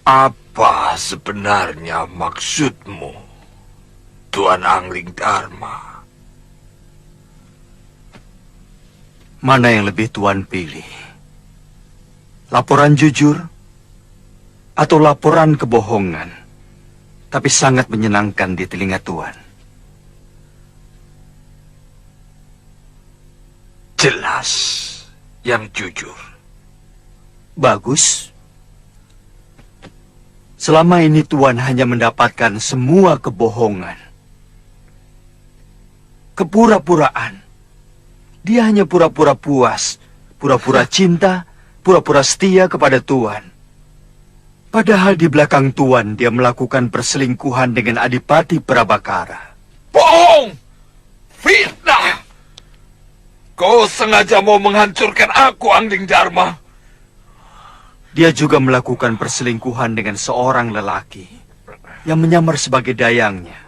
Apa sebenarnya maksudmu, Tuan Angling Dharma? Mana yang lebih Tuan pilih? Laporan jujur atau laporan kebohongan, tapi sangat menyenangkan di telinga Tuan? Jelas yang jujur. Bagus. Selama ini Tuan hanya mendapatkan semua kebohongan. Kepura-puraan. Dia hanya pura-pura puas, pura-pura cinta, pura-pura setia kepada Tuan. Padahal di belakang Tuan dia melakukan perselingkuhan dengan Adipati Prabakara. Bohong! Fitnah! Kau sengaja mau menghancurkan aku, Angling Dharma. Dia juga melakukan perselingkuhan dengan seorang lelaki yang menyamar sebagai dayangnya.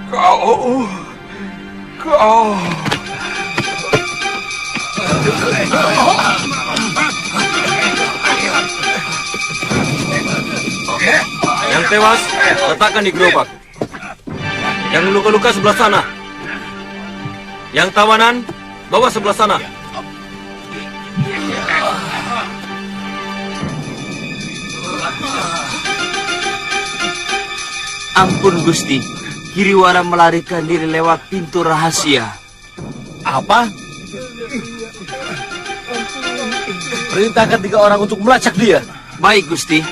Kau. Yang tewas, letakkan di gerobak. Yang luka-luka sebelah sana. Yang tawanan, bawa sebelah sana. Ampun Gusti, Hiriwara melarikan diri lewat pintu rahasia. Apa? Perintahkan 3 orang untuk melacak dia. Baik Gusti.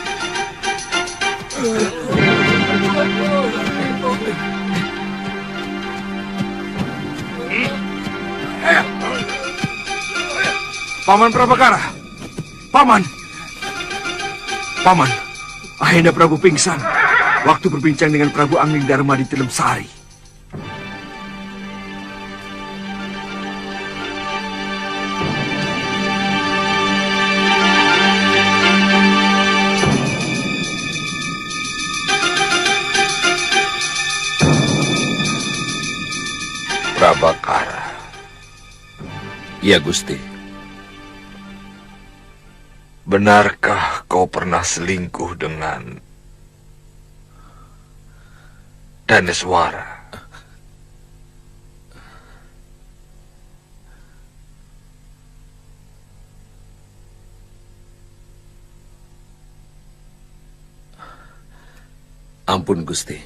Paman Prabakara. Paman. Ahenda Prabu pingsan waktu berbincang dengan Prabu Angling Dharma di Tilem Sari. Prabakara. Iya, Gusti. Benarkah kau pernah selingkuh dengan Daneswara? Ampun, Gusti.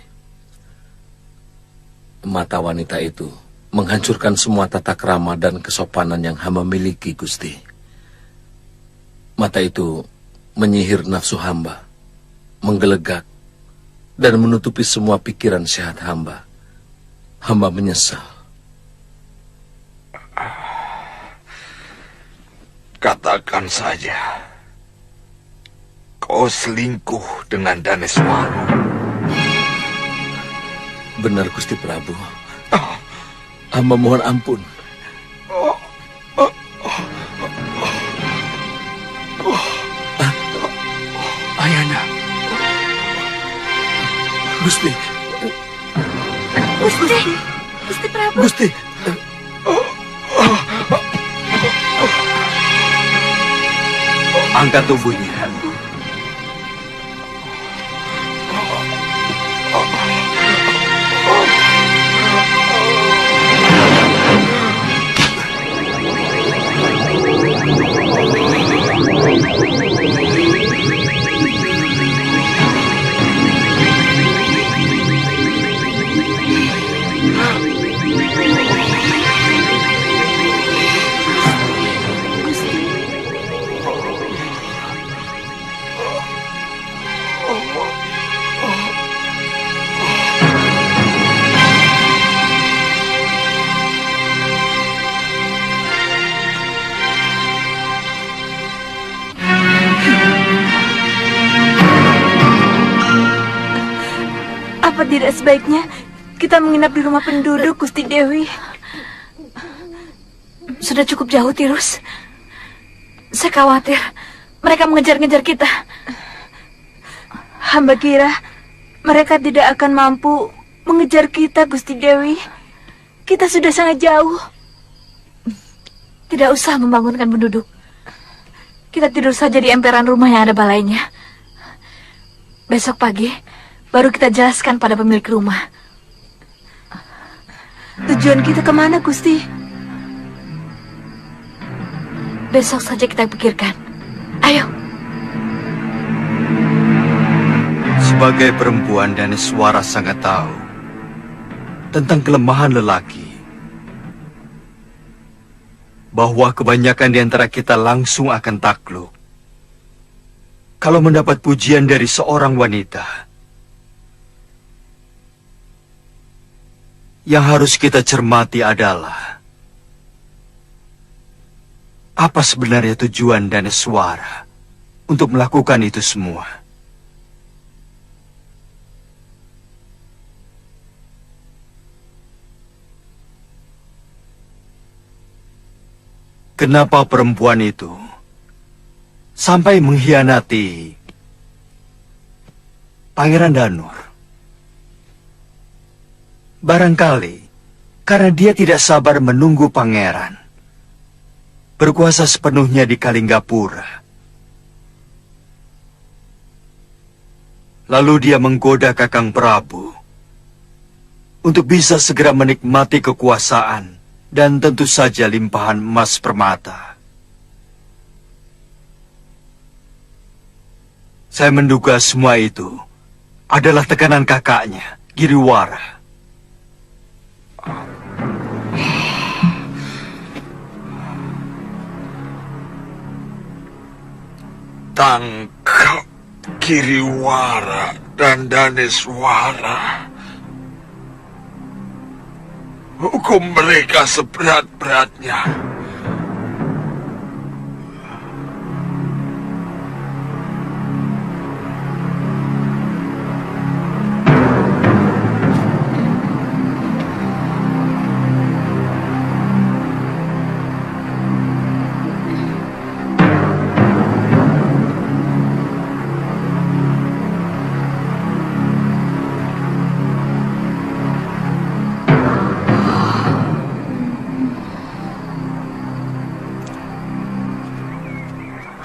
Mata wanita itu menghancurkan semua tata krama dan kesopanan yang hamba miliki, Gusti. Mata itu menyihir nafsu hamba, menggelegak, dan menutupi semua pikiran sehat hamba. Hamba menyesal. Katakan saja, kau selingkuh dengan Daneswara. Benar, Gusti Prabu. Hamba mohon ampun. Ayana. Gusti. Gusti. Gusti Prabu. Gusti. Angkat tubuhnya. Apa tidak sebaiknya kita menginap di rumah penduduk, Gusti Dewi? Sudah cukup jauh, Tirus. Saya khawatir mereka mengejar-ngejar kita. Hamba kira mereka tidak akan mampu mengejar kita, Gusti Dewi. Kita sudah sangat jauh. Tidak usah membangunkan penduduk. Kita tidur saja di emperan rumah yang ada balainya. Besok pagi baru kita jelaskan pada pemilik rumah. Tujuan kita kemana, Gusti? Besok saja kita pikirkan. Ayo. Sebagai perempuan, Daneswara sangat tahu tentang kelemahan lelaki. Bahwa kebanyakan di antara kita langsung akan takluk kalau mendapat pujian dari seorang wanita. Yang harus kita cermati adalah apa sebenarnya tujuan Daneswara untuk melakukan itu semua. Kenapa perempuan itu sampai mengkhianati Pangeran Danur? Barangkali karena dia tidak sabar menunggu pangeran berkuasa sepenuhnya di Kalinggapura. Lalu dia menggoda Kakang Prabu untuk bisa segera menikmati kekuasaan dan tentu saja limpahan emas permata. Saya menduga semua itu adalah tekanan kakaknya, Giriwara. Tangkap Giriwara dan Daneswara. Hukum mereka seberat-beratnya.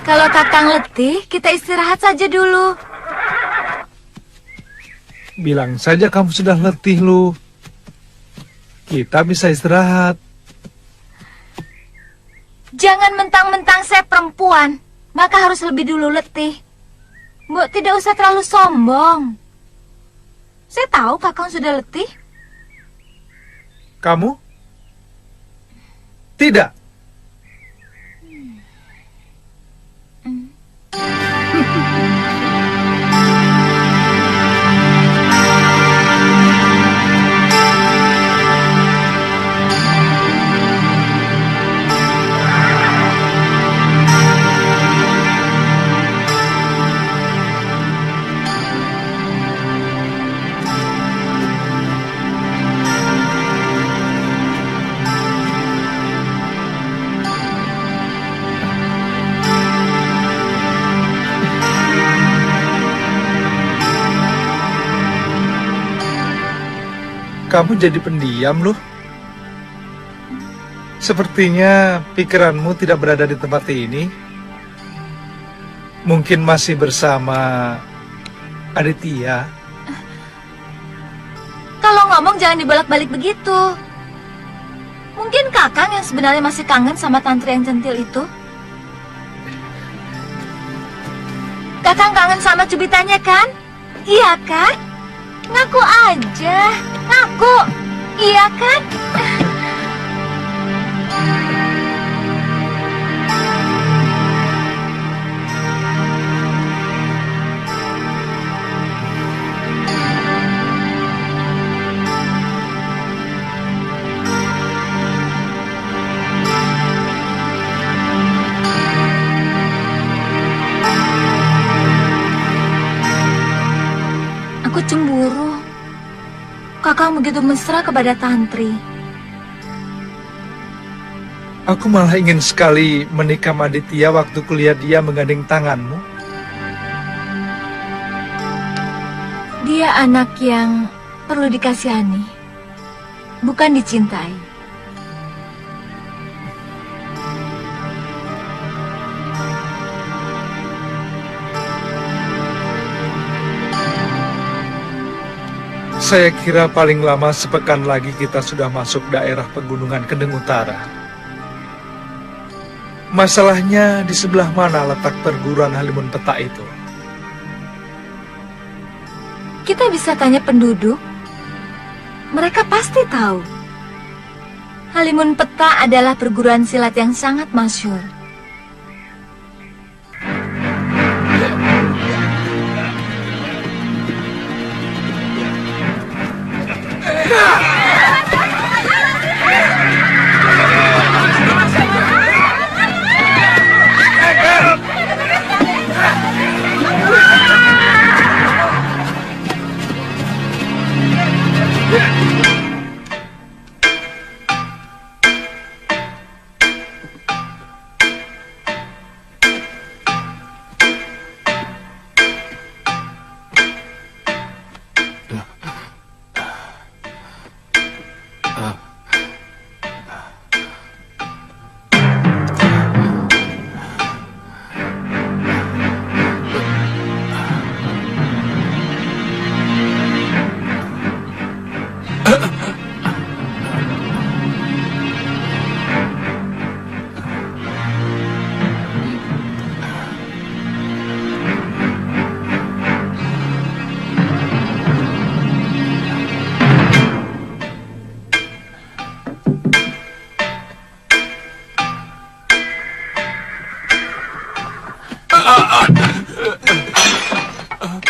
Kalau Kakang letih, kita istirahat saja dulu. Bilang saja kamu sudah letih, Lu. Kita bisa istirahat. Jangan mentang-mentang saya perempuan, maka harus lebih dulu letih. Mbok tidak usah terlalu sombong. Saya tahu Kakang sudah letih. Kamu? Tidak. Kamu jadi pendiam loh. Sepertinya pikiranmu tidak berada di tempat ini. Mungkin masih bersama Aditya. Kalau ngomong jangan dibolak-balik begitu. Mungkin Kakang yang sebenarnya masih kangen sama tantri yang centil itu. Kakang kangen sama cubitannya kan? Iya kan? Ngaku aja. Ngaku. Iya kan? Aku cemburu. Kakang begitu mesra kepada tantri. Aku malah ingin sekali menikah sama Aditya waktu kuliah dia menggandeng tanganmu. Dia anak yang perlu dikasihani, bukan dicintai. Saya kira paling lama sepekan lagi kita sudah masuk daerah pegunungan Kendeng Utara. Masalahnya di sebelah mana letak perguruan Halimun Peta itu? Kita bisa tanya penduduk. Mereka pasti tahu. Halimun Peta adalah perguruan silat yang sangat masyhur.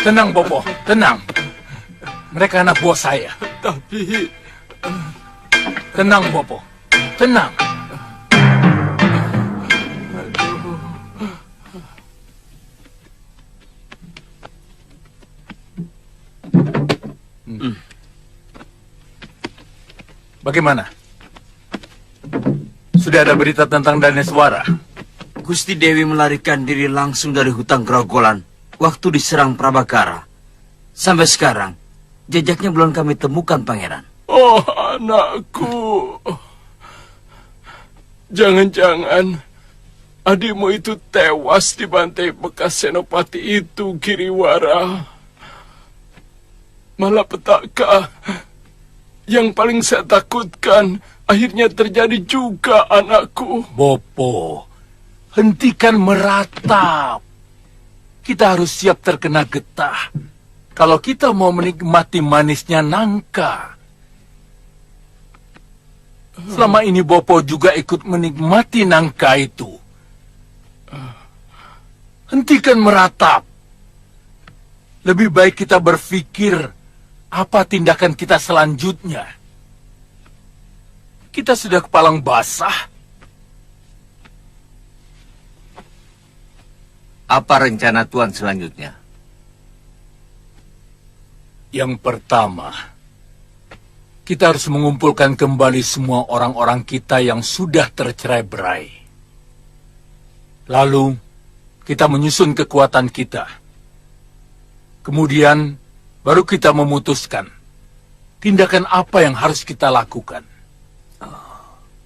Tenang, Bopo. Tenang. Mereka anak buah saya. Tapi... Tenang, Bopo. Tenang. Bagaimana? Sudah ada berita tentang Daneswara? Gusti Dewi melarikan diri langsung dari hutan Grogolan waktu diserang Prabakara. Sampai sekarang, jejaknya belum kami temukan, Pangeran. Oh, anakku. Jangan-jangan adikmu itu tewas dibantai bekas senopati itu, Giriwara. Malapetaka yang paling saya takutkan akhirnya terjadi juga, anakku. Bopo, hentikan meratap. Kita harus siap terkena getah. kalau kita mau menikmati manisnya nangka. Selama ini Bopo juga ikut menikmati nangka itu. Hentikan meratap. Lebih baik kita berpikir apa tindakan kita selanjutnya. Kita sudah kepalang basah. Apa rencana Tuan selanjutnya? Yang pertama, kita harus mengumpulkan kembali semua orang-orang kita yang sudah tercerai-berai. Lalu, kita menyusun kekuatan kita. Kemudian, baru kita memutuskan tindakan apa yang harus kita lakukan.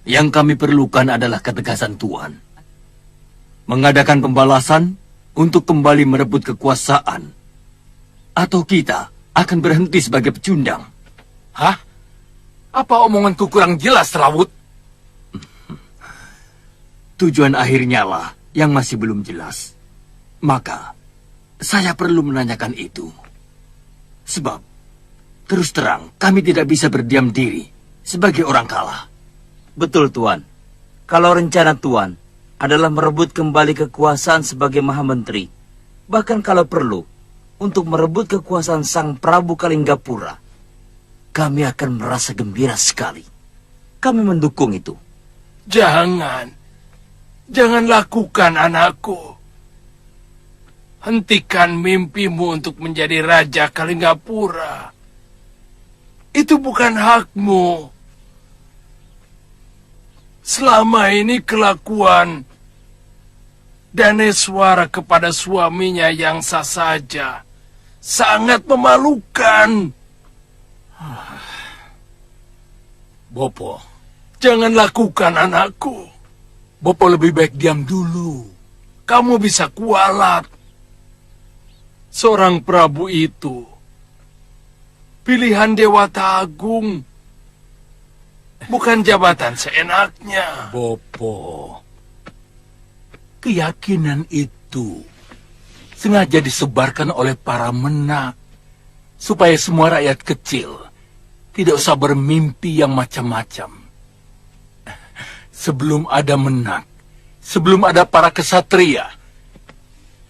Yang kami perlukan adalah ketegasan Tuan. Mengadakan pembalasan untuk kembali merebut kekuasaan. Atau kita akan berhenti sebagai pecundang. Hah? Apa omonganku kurang jelas, Rawut? Tujuan akhirnya lah yang masih belum jelas. Maka, saya perlu menanyakan itu. Sebab, terus terang, kami tidak bisa berdiam diri sebagai orang kalah. Betul, Tuan. Kalau rencana Tuan adalah merebut kembali kekuasaan sebagai Maha Menteri, bahkan kalau perlu, untuk merebut kekuasaan Sang Prabu Kalinggapura, kami akan merasa gembira sekali. Kami mendukung itu. Jangan lakukan, anakku. Hentikan mimpimu untuk menjadi Raja Kalinggapura. Itu bukan hakmu. Selama ini kelakuan Daneswara kepada suaminya yang sah saja sangat memalukan. Bopo, Jangan lakukan, anakku. Bopo lebih baik diam dulu. Kamu bisa kualat. Seorang Prabu itu pilihan Dewata Agung, bukan jabatan seenaknya. Bopo, keyakinan itu sengaja disebarkan oleh para menak supaya semua rakyat kecil tidak usah bermimpi yang macam-macam. Sebelum ada menak, sebelum ada para kesatria,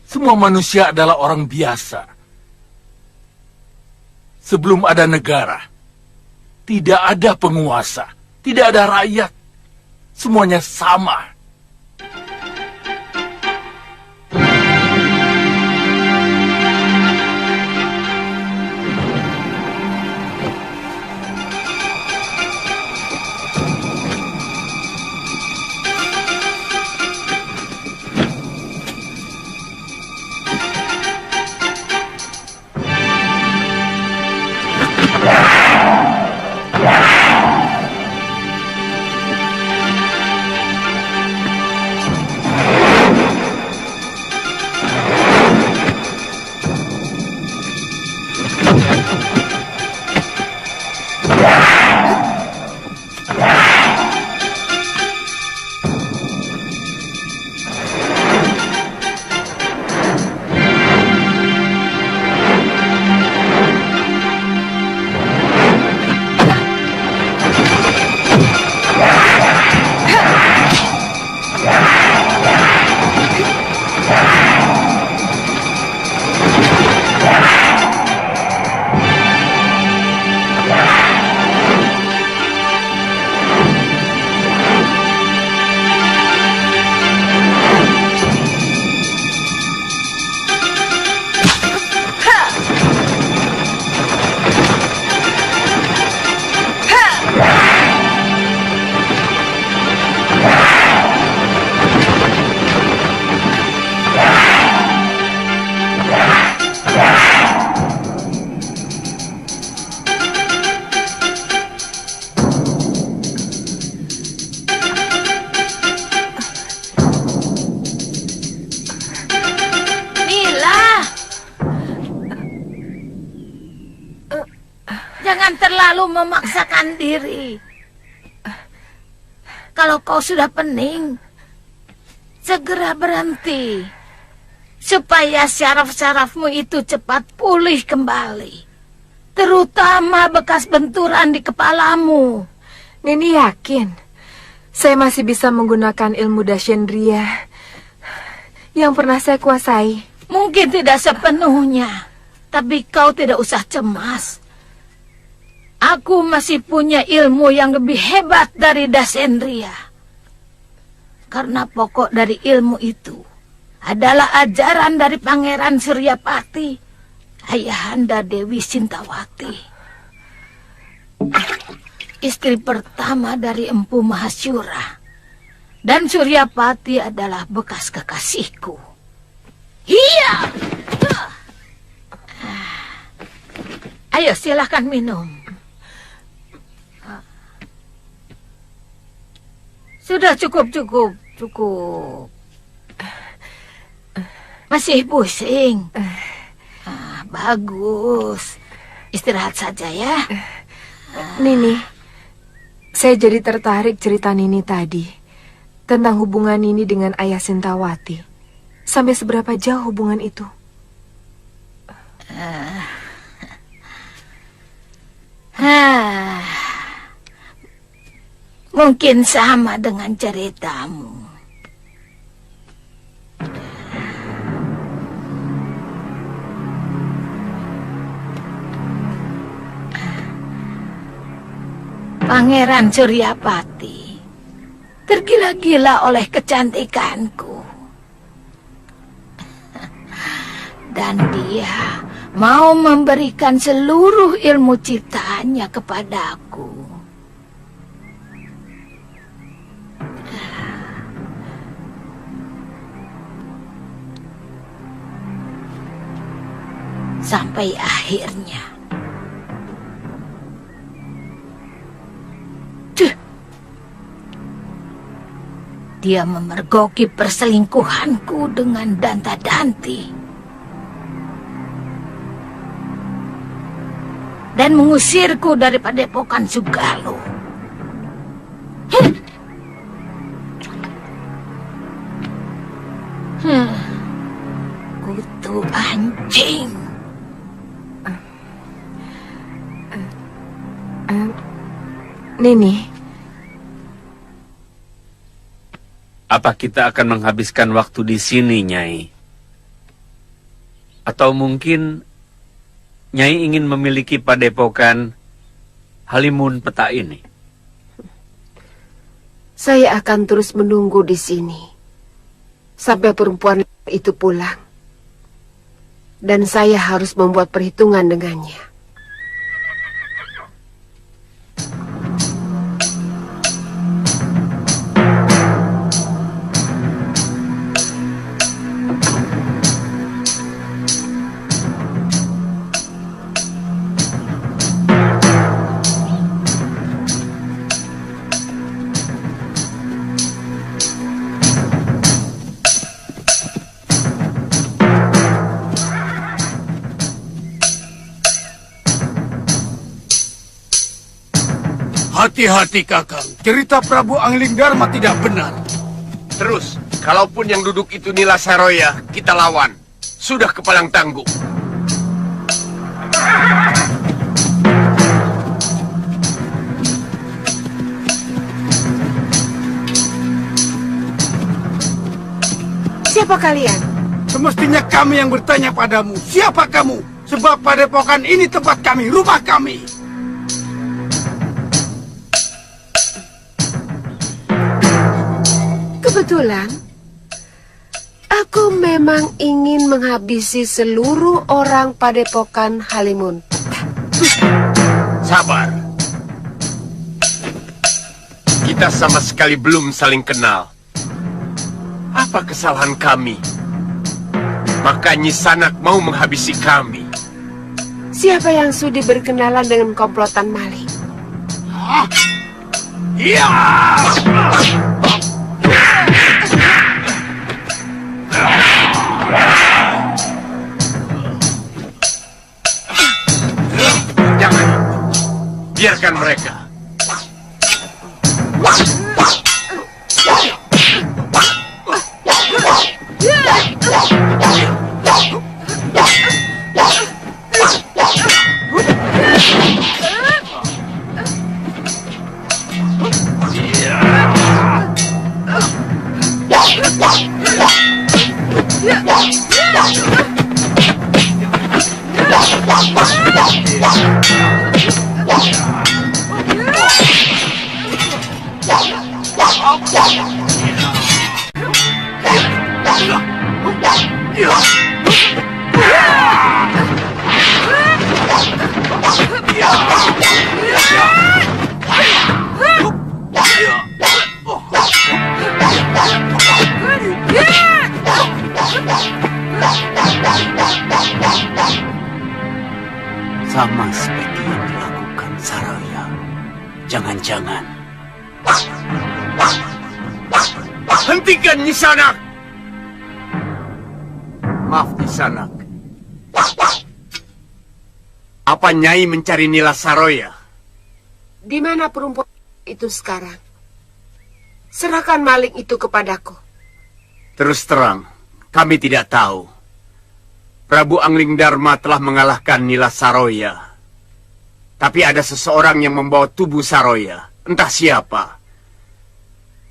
semua manusia adalah orang biasa. Sebelum ada negara, tidak ada penguasa, tidak ada rakyat. Semuanya sama. Jangan terlalu memaksakan diri. Kalau kau sudah pening, segera berhenti. supaya syaraf-syarafmu itu cepat pulih kembali. Terutama bekas benturan di kepalamu. Nini yakin saya masih bisa menggunakan ilmu Dashendriya yang pernah saya kuasai. Mungkin tidak sepenuhnya, tapi kau tidak usah cemas. Aku masih punya ilmu yang lebih hebat dari Dashendriya. Karena pokok dari ilmu itu adalah ajaran dari Pangeran Suryapati, ayahanda Dewi Sintawati, istri pertama dari Empu Mahasyura. Dan Suryapati adalah bekas kekasihku. Iya. Ayo silahkan minum. Sudah cukup. Masih pusing? Bagus. Istirahat saja ya. Nini, saya jadi tertarik cerita Nini tadi tentang hubungan Nini dengan ayah Sintawati. Sampai seberapa jauh hubungan itu? Mungkin sama dengan ceritamu. Pangeran Suryapati tergila-gila oleh kecantikanku. Dan dia mau memberikan seluruh ilmu ciptaannya kepadaku. Sampai akhirnya dia memergoki perselingkuhanku dengan Danta-Danti dan mengusirku dari padepokan Sugalo. Kutu anjing. Nini, Apa kita akan menghabiskan waktu di sini, Nyai? Atau mungkin Nyai ingin memiliki padepokan Halimun Peta ini? Saya akan terus menunggu di sini sampai perempuan itu pulang. Dan saya harus membuat perhitungan dengannya. Hati-hati Kakang, cerita Prabu Anglingdarma tidak benar. Terus, kalaupun yang duduk itu Nila Saroya, kita lawan. Sudah kepalang tangguh. Siapa kalian? Semestinya kami yang bertanya padamu, siapa kamu? Sebab padepokan ini tempat kami, rumah kami. Kebetulan, aku memang ingin menghabisi seluruh orang padepokan Halimun. Sabar. Kita sama sekali belum saling kenal. Apa kesalahan kami? Maka Nyi Sanak mau menghabisi kami. Siapa yang sudi berkenalan dengan komplotan maling? Iya! Jangan. Biarkan mereka. Sama seperti yang dilakukan Saroya. Jangan-jangan. Hentikan Nisanak! Maaf Nisanak. Apa Nyai mencari Nila Saroya? Di mana perempuan itu sekarang? Serahkan maling itu kepadaku. Terus terang, kami tidak tahu. Prabu Angling Dharma telah mengalahkan Nila Saroya. Tapi ada seseorang yang membawa tubuh Saroya. Entah siapa.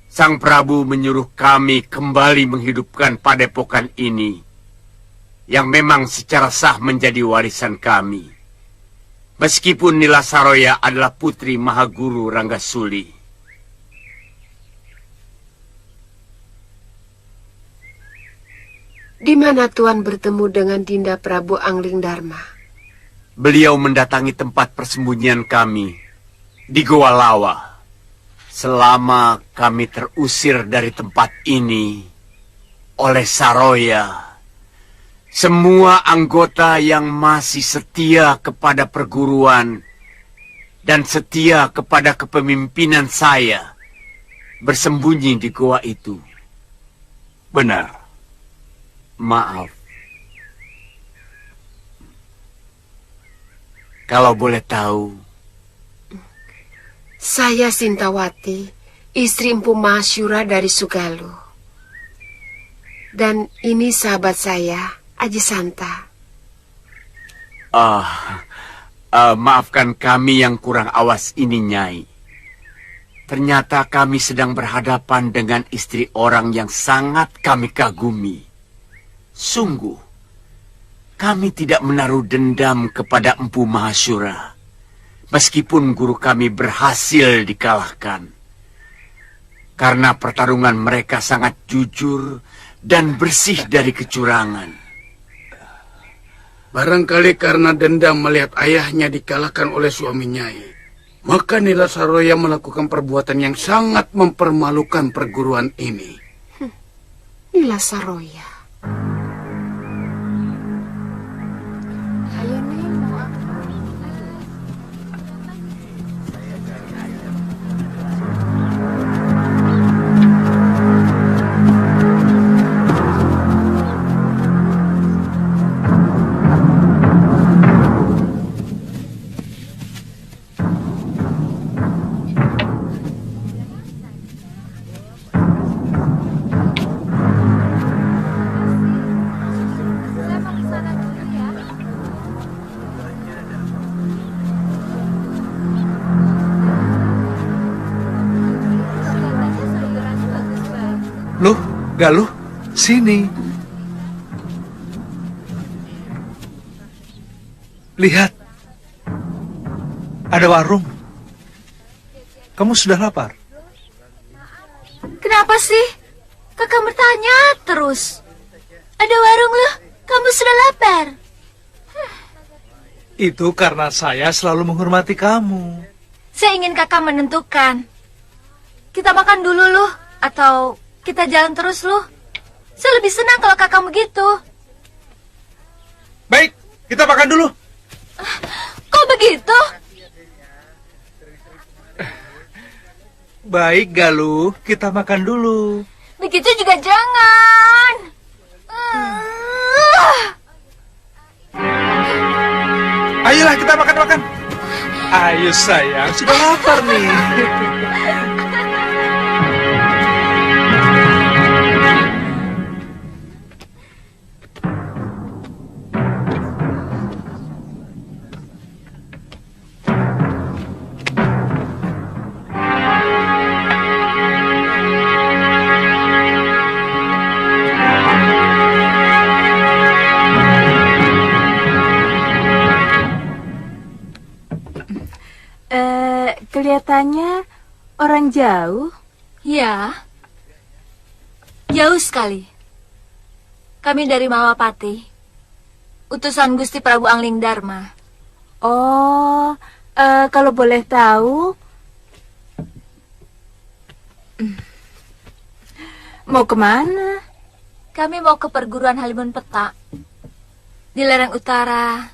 Sang Prabu menyuruh kami kembali menghidupkan padepokan ini. Yang memang secara sah menjadi warisan kami. Meskipun Nila Saroya adalah putri Mahaguru Ranggasuli. Di mana Tuan bertemu dengan Dinda Prabu Angling Dharma? Beliau mendatangi tempat persembunyian kami di Goa Lawa. Selama kami terusir dari tempat ini oleh Saroya, semua anggota yang masih setia kepada perguruan dan setia kepada kepemimpinan saya bersembunyi di goa itu. Benar. Maaf. Kalau boleh tahu, Saya Sintawati, istri Empu Mahasyura dari Sugalu. Dan ini sahabat saya, Aji Santa. maafkan kami yang kurang awas ini, Nyai. Ternyata kami sedang berhadapan dengan istri orang yang sangat kami kagumi. Sungguh, kami tidak menaruh dendam kepada Empu Mahasyura, meskipun guru kami berhasil dikalahkan. Karena pertarungan mereka sangat jujur dan bersih dari kecurangan. Barangkali karena dendam melihat ayahnya dikalahkan oleh suami Nyai, maka Nila Saroya melakukan perbuatan yang sangat mempermalukan perguruan ini. Nila Saroya. Loh, Galuh, sini. Lihat. Ada warung. Kamu sudah lapar? Kenapa sih? Kakak bertanya terus. Ada warung loh, kamu sudah lapar. Itu karena saya selalu menghormati kamu. Saya ingin kakak menentukan. Kita makan dulu loh, atau kita jalan terus loh. Saya lebih senang kalau kakak begitu. Baik, kita makan dulu. Kok begitu? Baik, Galuh, kita makan dulu. Begitu juga jangan. Ayolah kita makan-makan. Ayo sayang, sudah lapar nih. Kelihatannya orang jauh. Ya, jauh sekali. Kami dari Malapati, utusan Gusti Prabu Angling Darma. Oh, kalau boleh tahu, mau kemana? Kami mau ke perguruan Halimun Petak, di lereng utara,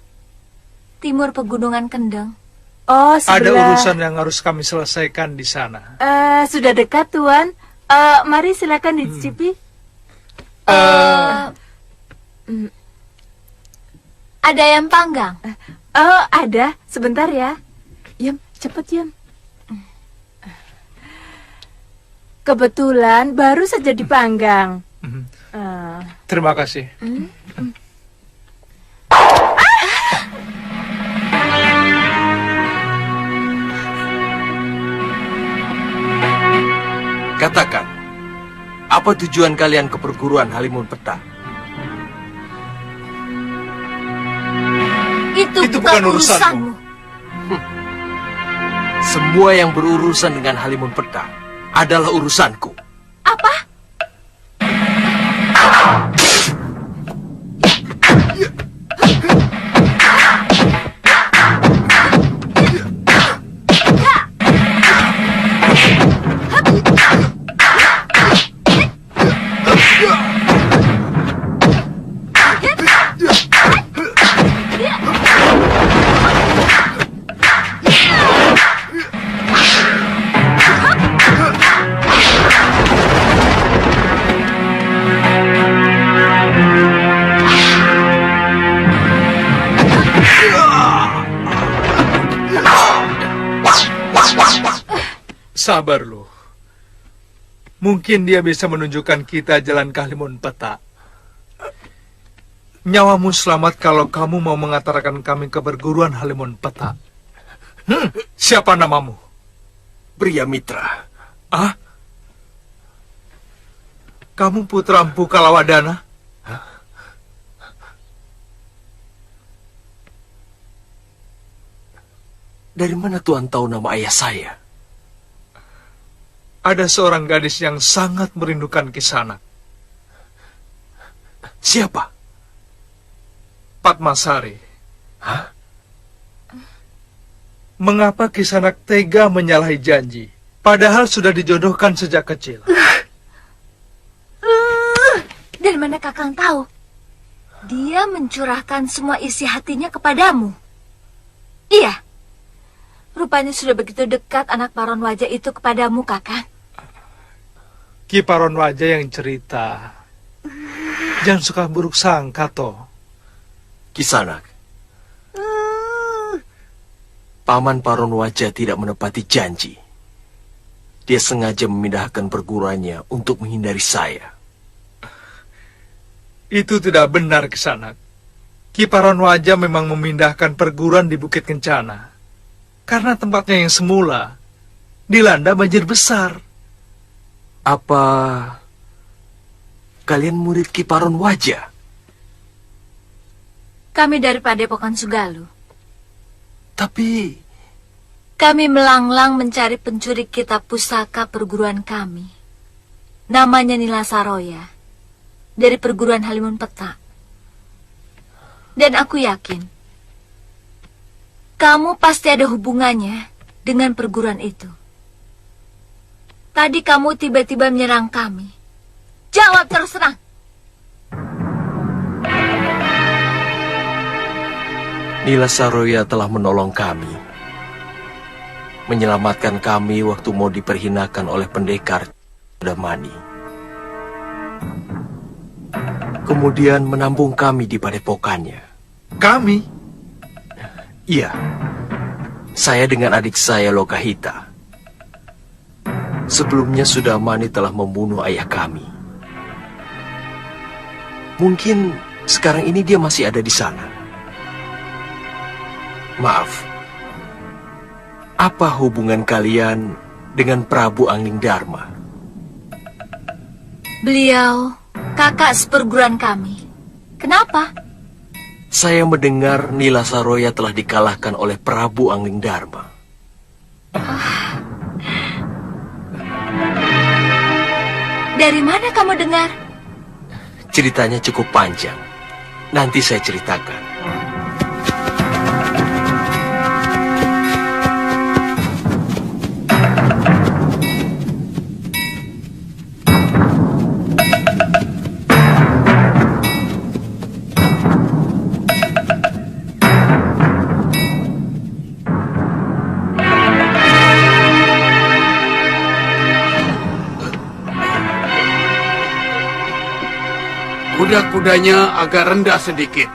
timur Pegunungan Kendeng. Oh, Ada sebelah. urusan yang harus kami selesaikan di sana. Sudah dekat, Tuan. Mari silakan dicicipi. Ada ayam panggang? Oh, ada. Sebentar ya. Yam, cepet Yam. Kebetulan baru saja dipanggang. Terima kasih. Katakan, apa tujuan kalian ke perguruan Halimun Petak? Itu bukan urusanmu. Semua yang berurusan dengan Halimun Petak adalah urusanku. Apa? Sabar lu. Mungkin dia bisa menunjukkan kita jalan ke Halimun Petak. Nyawamu selamat kalau kamu mau mengantarkan kami ke perguruan Halimun Petak. Siapa namamu? Pria Mitra. Ah? Kamu putra Empu Kalawadana? Dari mana Tuan tahu nama ayah saya? Ada seorang gadis yang sangat merindukan Kisanak. Siapa? Padmasari. Hah? Mengapa Kisanak tega menyalahi janji, padahal sudah dijodohkan sejak kecil? Dari mana Kakang tahu? Dia mencurahkan semua isi hatinya kepadamu. Iya. Rupanya sudah begitu dekat anak Paron Wajah itu kepadamu, Kakang. Ki Paron Wajah yang cerita. Jangan suka buruk sangka, toh. Kisanak. Paman Paron Wajah tidak menepati janji. Dia sengaja memindahkan perguruannya untuk menghindari saya. Itu tidak benar, Kisanak. Ki Paron Wajah memang memindahkan perguruan di Bukit Kencana. Karena tempatnya yang semula dilanda banjir besar. Apa kalian murid Ki Paron Wajah? Kami dari Padepokan Sugalu. Tapi kami melanglang mencari pencuri kitab pusaka perguruan kami. Namanya Nila Saroya. Dari perguruan Halimun Petak. Dan aku yakin kamu pasti ada hubungannya dengan perguruan itu. Tadi kamu tiba-tiba menyerang kami. Jawab terus terang. Nila Saroya telah menolong kami. Menyelamatkan kami waktu mau diperhinakan oleh pendekar Damani. Kemudian menambung kami di padepokannya. Kami? Iya. Saya dengan adik saya Lokahita. Sebelumnya Sudamani telah membunuh ayah kami. Mungkin sekarang ini dia masih ada di sana. Maaf. Apa hubungan kalian dengan Prabu Angling Darma? Beliau kakak seperguruan kami. Kenapa? Saya mendengar Nila Saroya telah dikalahkan oleh Prabu Angling Darma. Dari mana kamu dengar? Ceritanya cukup panjang. Nanti saya ceritakan. Kuda-kudanya agak rendah sedikit.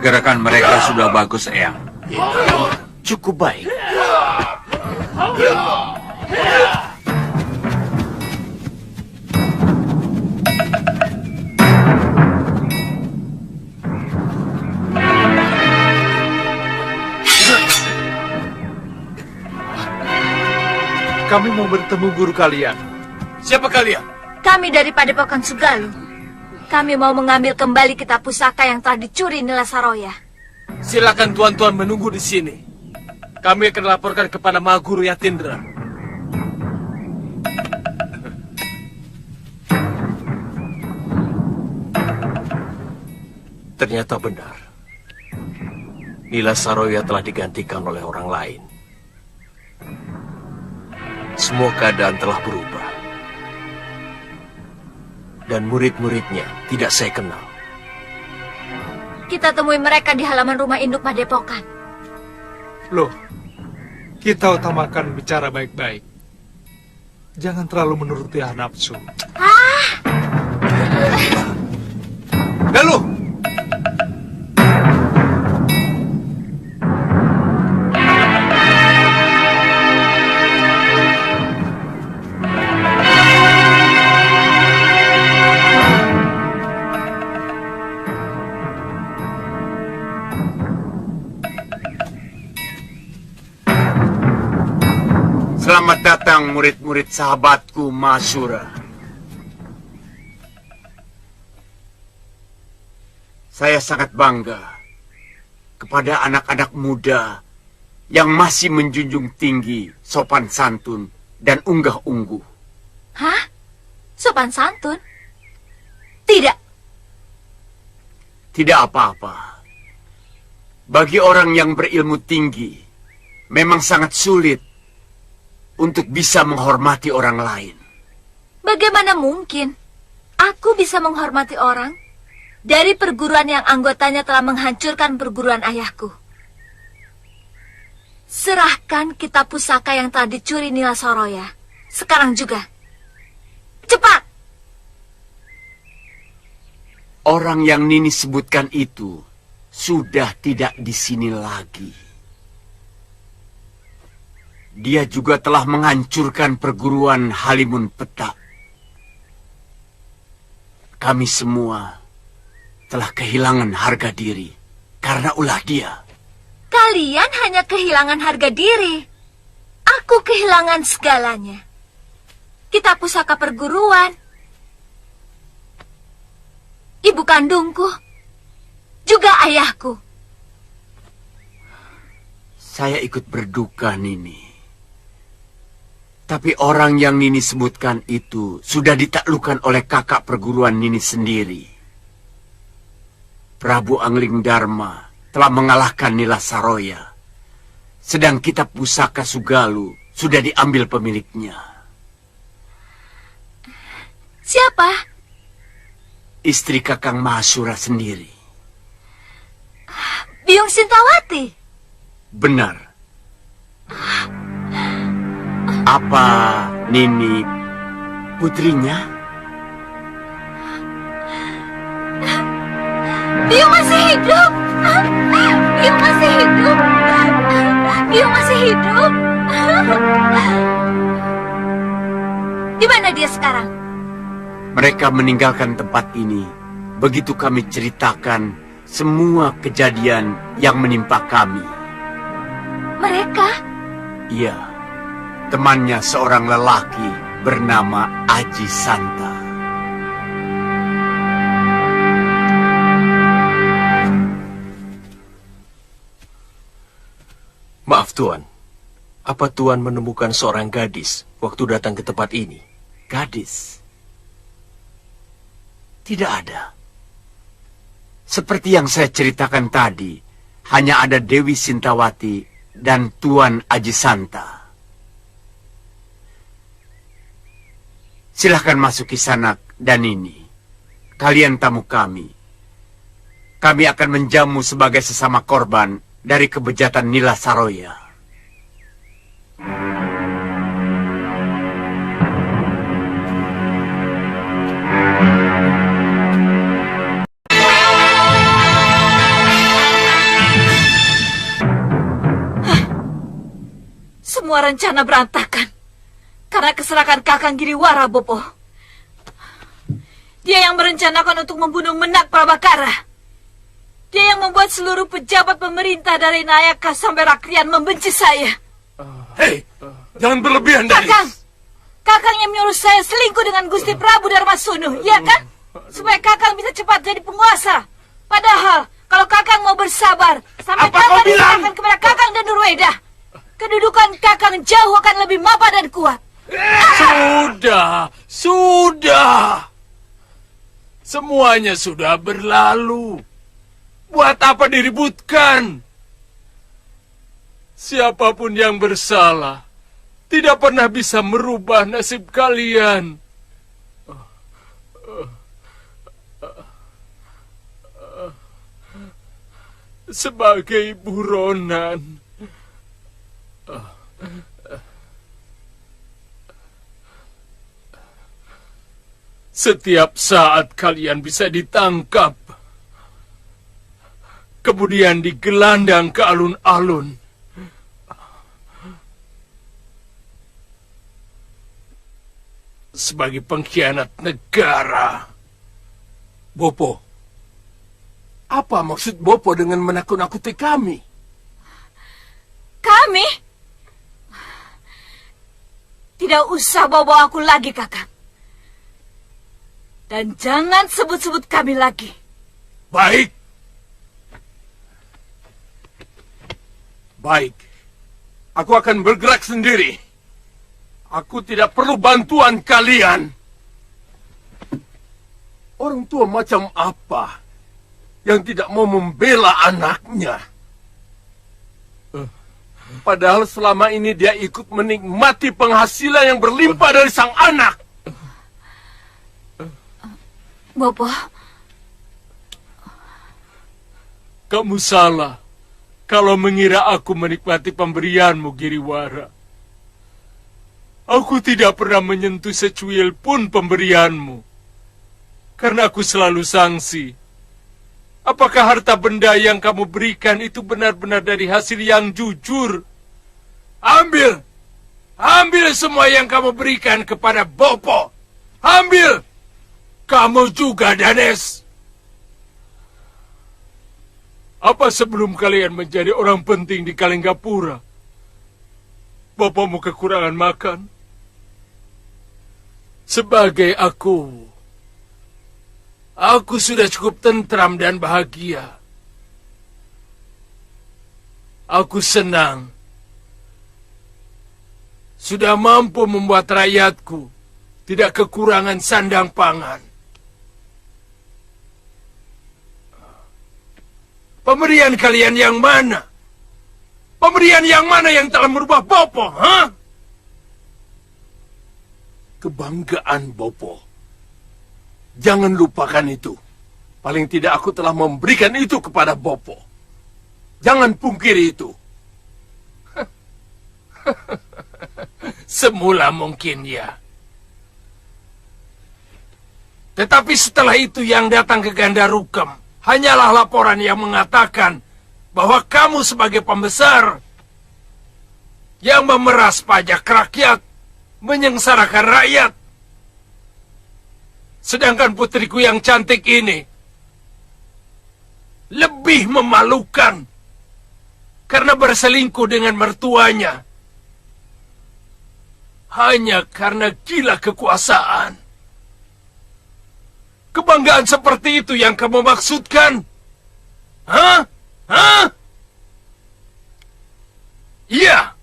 Gerakan mereka sudah bagus, Eyang. Cukup baik. Kami mau bertemu guru kalian. Siapa kalian? Kami dari Padepokan Sugalu. Kami mau mengambil kembali kitab pusaka yang telah dicuri Nila Saroya. Silakan tuan-tuan menunggu di sini. Kami akan laporkan kepada Mahaguru Yatindra. Ternyata benar. Nila Saroya telah digantikan oleh orang lain. Semua keadaan telah berubah. Dan murid-muridnya tidak saya kenal. Kita temui mereka di halaman rumah induk Padepokan. Loh, kita utamakan bicara baik-baik. Jangan terlalu menuruti nafsu. Galuh! Selamat datang murid-murid sahabatku Masura. Saya sangat bangga kepada anak-anak muda yang masih menjunjung tinggi sopan santun dan unggah-ungguh. Hah? Sopan santun? Tidak. Tidak apa-apa. Bagi orang yang berilmu tinggi, memang sangat sulit untuk bisa menghormati orang lain. Bagaimana mungkin aku bisa menghormati orang dari perguruan yang anggotanya telah menghancurkan perguruan ayahku? Serahkan kitab pusaka yang telah dicuri Nila Saroya. Sekarang juga. Cepat! Orang yang Nini sebutkan itu sudah tidak di sini lagi. Dia juga telah menghancurkan perguruan Halimun Petak. Kami semua telah kehilangan harga diri karena ulah dia. Kalian hanya kehilangan harga diri. Aku kehilangan segalanya. Kitab pusaka perguruan. ibu kandungku, juga ayahku. Saya ikut berduka, Nini. Tapi orang yang Nini sebutkan itu sudah ditaklukkan oleh kakak perguruan Nini sendiri. Prabu Angling Dharma telah mengalahkan Nila Saroya. Sedang kitab pusaka Sugalu sudah diambil pemiliknya. Siapa? Istri Kakang Mahasura sendiri. Biung Sintawati. Benar. Apa Nini putrinya? Biung masih hidup. Biung masih hidup. Biung masih hidup. Di mana dia sekarang? Mereka meninggalkan tempat ini. Begitu kami ceritakan semua kejadian yang menimpa kami. Mereka? Iya. Temannya seorang lelaki bernama Aji Santa. Maaf Tuan, apa Tuan menemukan seorang gadis waktu datang ke tempat ini? Gadis? Tidak ada. Seperti yang saya ceritakan tadi, hanya ada Dewi Sintawati dan Tuan Aji Santa. Silahkan masuk Kisanak dan ini. Kalian tamu kami. Kami akan menjamu sebagai sesama korban dari kebejatan Nila Saroya. Semua rencana berantakan karena kesalahan Kakang Giriwara, Bopo. Dia yang merencanakan untuk membunuh Menak Prabakara. Dia yang membuat seluruh pejabat pemerintah dari Nayaka sampai Rakrian membenci saya. Hei, jangan berlebihan, Danis. Kakang yang menyuruh saya selingkuh dengan Gusti Prabu Darmasunu, ya kan? Supaya Kakang bisa cepat jadi penguasa. Padahal, kalau Kakang mau bersabar, sampai Kakang diserahkan kepada Kakang dan Nurweda, kedudukan Kakang jauh akan lebih mapan dan kuat. Sudah. Semuanya sudah berlalu. Buat apa diributkan? Siapapun yang bersalah tidak pernah bisa merubah nasib kalian. Sebagai buronan, setiap saat kalian bisa ditangkap, kemudian digelandang ke alun-alun. Sebagai pengkhianat negara. Bopo, apa maksud Bopo dengan menakut-nakuti kami? Kami? Tidak usah bawa aku lagi, Kakang. Dan jangan sebut-sebut kami lagi. Baik. Baik. Aku akan bergerak sendiri. Aku tidak perlu bantuan kalian. Orang tua macam apa yang tidak mau membela anaknya? Padahal selama ini dia ikut menikmati penghasilan yang berlimpah dari sang anak. Bopo. Kamu salah kalau mengira aku menikmati pemberianmu, Giriwara. Aku tidak pernah menyentuh secuil pun pemberianmu. Karena aku selalu sangsi. Apakah harta benda yang kamu berikan itu benar-benar dari hasil yang jujur? Ambil! Ambil semua yang kamu berikan kepada Bopo! Ambil! Kamu juga, Danes! Apa sebelum kalian menjadi orang penting di Kalinggapura, Bopomu kekurangan makan? Aku sudah cukup tentram dan bahagia. Aku senang. Sudah mampu membuat rakyatku tidak kekurangan sandang pangan. Pemberian kalian yang mana? Pemberian yang mana yang telah merubah Bopo, ha? Kebanggaan Bopo. Jangan lupakan itu. Paling tidak aku telah memberikan itu kepada Bopo. Jangan pungkiri itu. Semula mungkin ya. Tetapi setelah itu yang datang ke Gandarukem hanyalah laporan yang mengatakan bahwa kamu sebagai pembesar yang memeras pajak rakyat, menyengsarakan rakyat. Sedangkan putriku yang cantik ini lebih memalukan karena berselingkuh dengan mertuanya. Hanya karena gila kekuasaan. Kebanggaan seperti itu yang kamu maksudkan? Hah? Hah? Iya.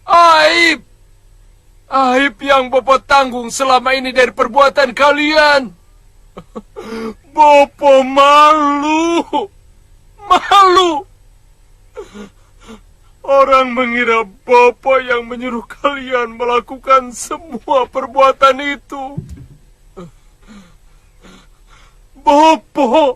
Aib. Aib yang Bopo tanggung selama ini dari perbuatan kalian. Bopo malu. Malu. Orang mengira Bopo yang menyuruh kalian melakukan semua perbuatan itu. Bopo.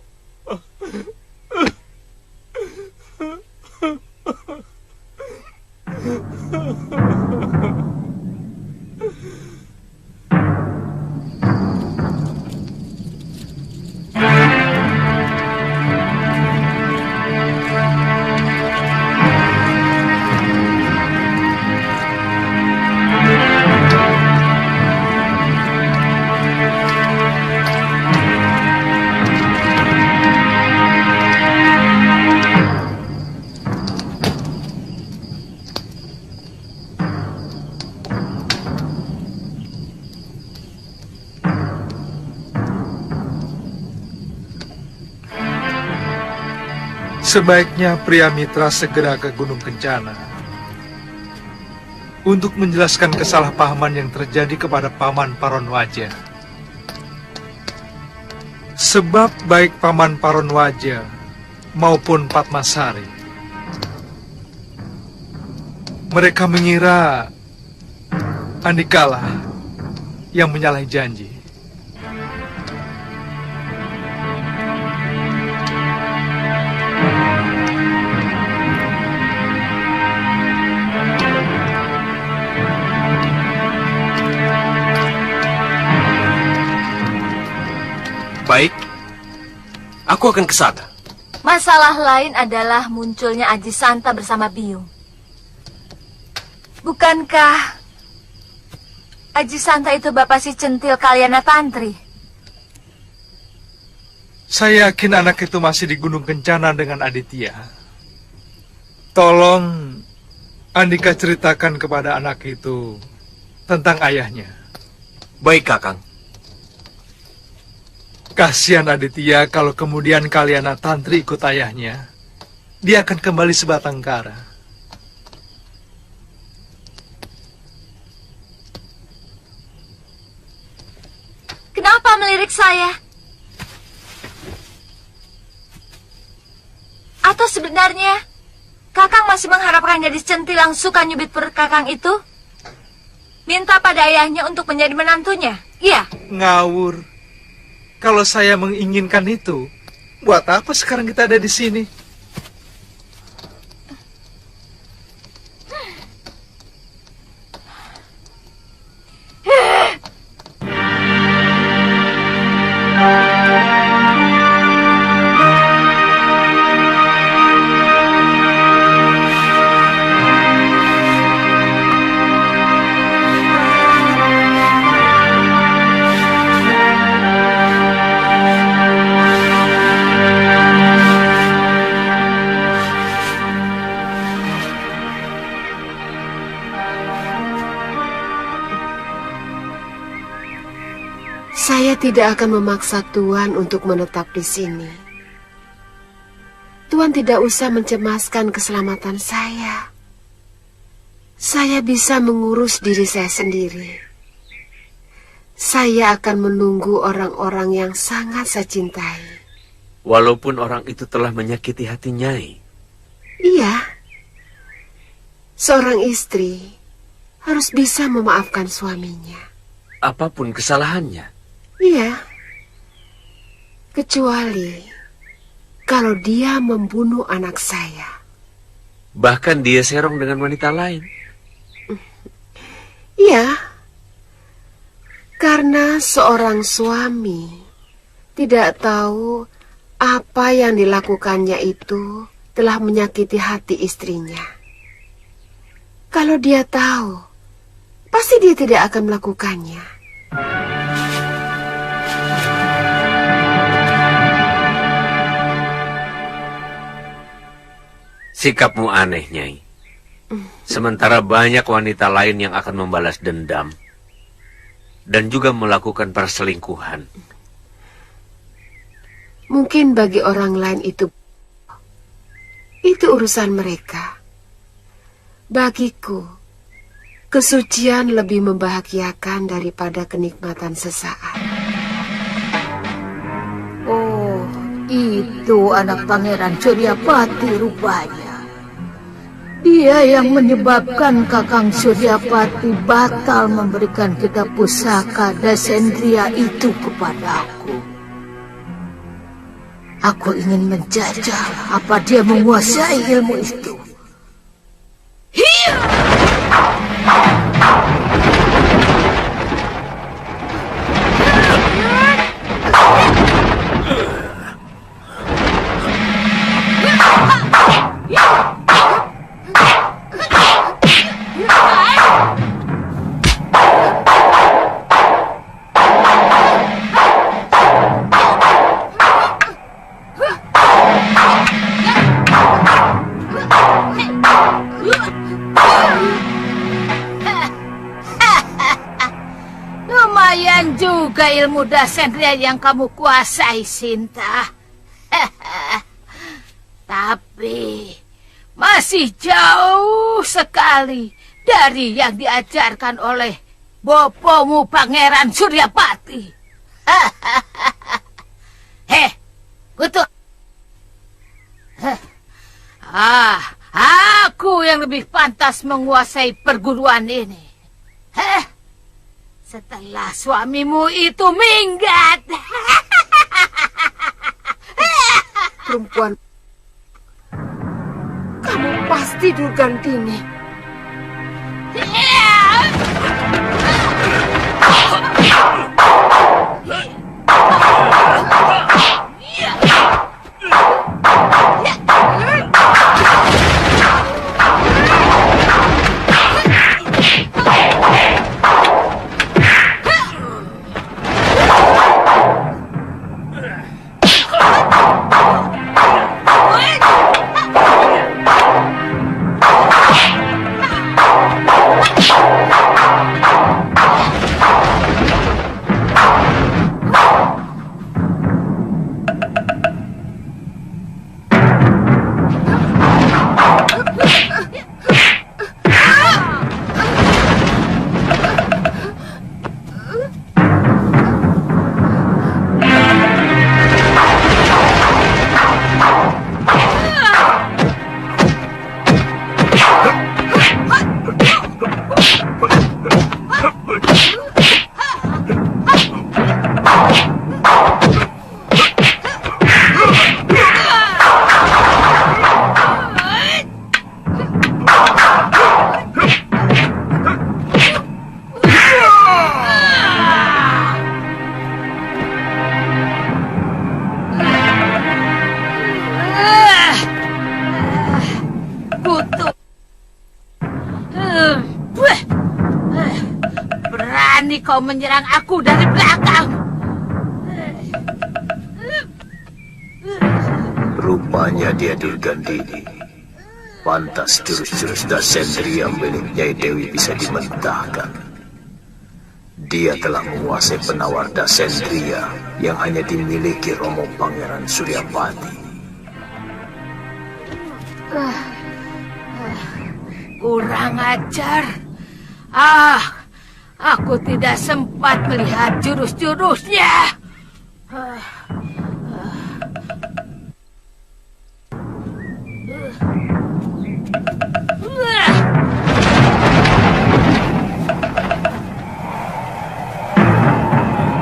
Sebaiknya pria mitra segera ke Gunung Kencana untuk menjelaskan kesalahpahaman yang terjadi kepada Paman Paronwaja. Sebab baik Paman Paronwaja maupun Padmasari, mereka mengira Andikalah yang menyalahi janji. Baik, aku akan ke sana. Masalah lain adalah munculnya Aji Santa bersama Biung. Bukankah Aji Santa itu bapak si centil Kalyana Tantri? Saya yakin anak itu masih di Gunung Kencana dengan Aditya. Tolong Andika ceritakan kepada anak itu tentang ayahnya. Baik, Kakang. Kasihan Aditya kalau kemudian Kalyana Tantri ikut ayahnya. Dia akan kembali sebatang kara. Kenapa melirik saya? Atau sebenarnya Kakang masih mengharapkan gadis centil yang suka nyubit perut Kakang itu? Minta pada ayahnya untuk menjadi menantunya? Iya? Ngawur. Kalau saya menginginkan itu, buat apa sekarang kita ada di sini? tidak akan memaksa Tuan untuk menetap di sini. Tuan tidak usah mencemaskan keselamatan saya. Saya bisa mengurus diri saya sendiri. Saya akan menunggu orang-orang yang sangat saya cintai. Walaupun orang itu telah menyakiti hati Nyai. Iya. Seorang istri harus bisa memaafkan suaminya. Apapun kesalahannya. Iya. Kecuali kalau dia membunuh anak saya. Bahkan dia serong dengan wanita lain. Iya. Karena seorang suami tidak tahu apa yang dilakukannya itu telah menyakiti hati istrinya. Kalau dia tahu, pasti dia tidak akan melakukannya. Sikapmu aneh, Nyai. Sementara banyak wanita lain yang akan membalas dendam dan juga melakukan perselingkuhan. Mungkin bagi orang lain itu urusan mereka. Bagiku, kesucian lebih membahagiakan daripada kenikmatan sesaat. Oh, itu anak Pangeran Suryapati rupanya. Dia yang menyebabkan Kakang Suryapati batal memberikan kitab pusaka Dasendria itu kepadaku. Aku ingin menjajal apa dia menguasai ilmu itu. Hiya! Lumayan juga ilmu Dasendria yang kamu kuasai, Sinta. Tapi masih jauh sekali dari yang diajarkan oleh bopomu Pangeran Suryapati. Kutu. Aku yang lebih pantas menguasai perguruan ini. Setelah suamimu itu minggat. Perempuan, kamu pasti Durgandini. Berani kau menyerang aku dari belakang. Rupanya dia Durgandini. Pantas jurus-jurus Dasendria milik Nyai Dewi bisa dimentahkan. Dia telah menguasai penawar Dasendria yang hanya dimiliki Romo Pangeran Suryapati. Kurang ajar. Aku tidak sempat melihat jurus-jurusnya.